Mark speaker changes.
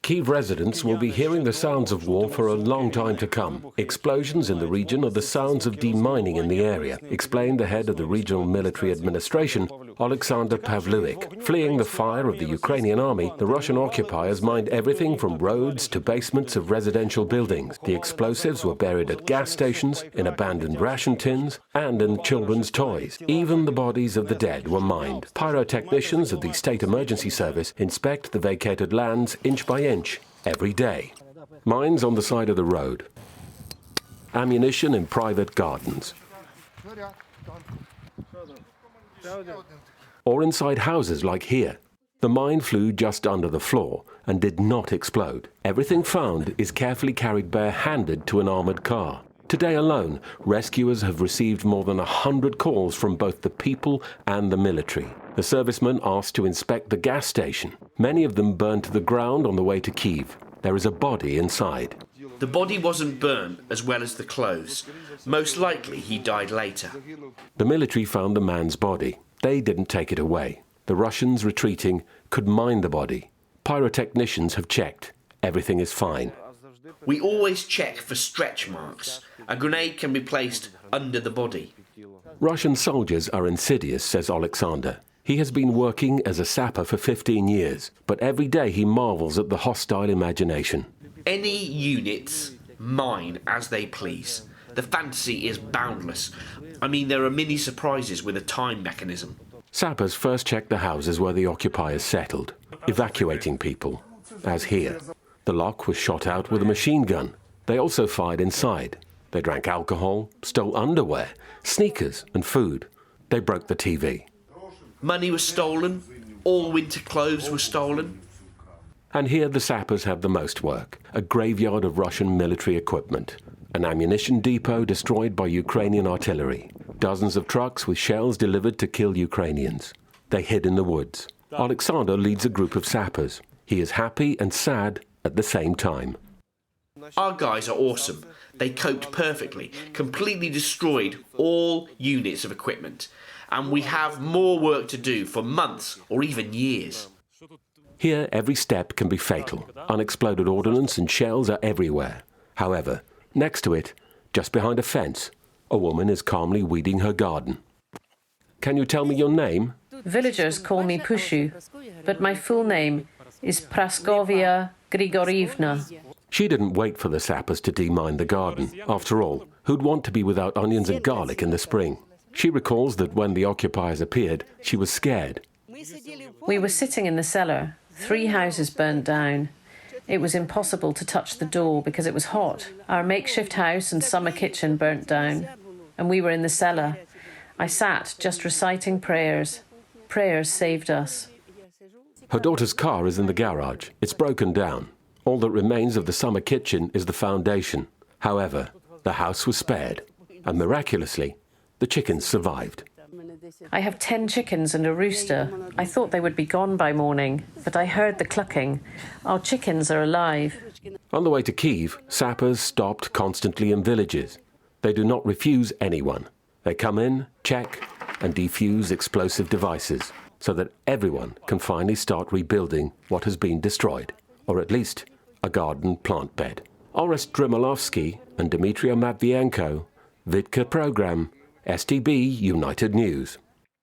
Speaker 1: Kyiv residents will be hearing the sounds of war for a long time to come. Explosions in the region are the sounds of demining in the area, explained the head of the regional military administration, Oleksandr Pavliuk. Fleeing the fire of the Ukrainian army, the Russian occupiers mined everything from roads to basements of residential buildings. The explosives were buried at gas stations, in abandoned ration tins, and in children's toys. Even the bodies of the dead were mined. Pyrotechnicians of the State Emergency Service inspect the vacated lands inch by inch every day. Mines on the side of the road. Ammunition in private gardens. Or inside houses like here. The mine flew just under the floor and did not explode. Everything found is carefully carried bare-handed to an armored car. Today alone, rescuers have received more than 100 calls from both the people and the military. The servicemen asked to inspect the gas station. Many of them burned to the ground on the way to Kyiv. There is a body inside.
Speaker 2: The body wasn't burnt as well as the clothes. Most likely he died later.
Speaker 1: The military found the man's body. They didn't take it away. The Russians retreating could mine the body. Pyrotechnicians have checked. Everything is fine.
Speaker 2: We always check for stretch marks. A grenade can be placed under the body.
Speaker 1: Russian soldiers are insidious, says Oleksandr. He has been working as a sapper for 15 years, but every day he marvels at the hostile imagination.
Speaker 2: Any units mine as they please. The fantasy is boundless. I mean, there are many surprises with a time mechanism.
Speaker 1: Sappers first checked the houses where the occupiers settled, evacuating people, as here. The lock was shot out with a machine gun. They also fired inside. They drank alcohol, stole underwear, sneakers and food. They broke the TV.
Speaker 2: Money was stolen. All winter clothes were stolen.
Speaker 1: And here the sappers have the most work. A graveyard of Russian military equipment. An ammunition depot destroyed by Ukrainian artillery. Dozens of trucks with shells delivered to kill Ukrainians. They hid in the woods. Oleksandr leads a group of sappers. He is happy and sad at the same time.
Speaker 2: Our guys are awesome. They coped perfectly, completely destroyed all units of equipment. And we have more work to do for months or even years.
Speaker 1: Here, every step can be fatal. Unexploded ordnance and shells are everywhere. However, next to it, just behind a fence, a woman is calmly weeding her garden. Can you tell me your name?
Speaker 3: Villagers call me Pushu, but my full name is Praskovia Grigorievna.
Speaker 1: She didn't wait for the sappers to demine the garden. After all, who'd want to be without onions and garlic in the spring? She recalls that when the occupiers appeared, she was scared.
Speaker 3: We were sitting in the cellar. 3 houses burned down. It was impossible to touch the door because it was hot. Our makeshift house and summer kitchen burnt down, and we were in the cellar. I sat just reciting prayers. Prayers saved us.
Speaker 1: Her daughter's car is in the garage. It's broken down. All that remains of the summer kitchen is the foundation. However, the house was spared, and miraculously, the chickens survived.
Speaker 3: I have 10 chickens and a rooster. I thought they would be gone by morning, but I heard the clucking. Our chickens are alive.
Speaker 1: On the way to Kyiv, sappers stopped constantly in villages. They do not refuse anyone. They come in, check, and defuse explosive devices, so that everyone can finally start rebuilding what has been destroyed, or at least a garden plant bed. Orest Drimolovsky and Dmitry Matvienko, Vidka Program, STB United News.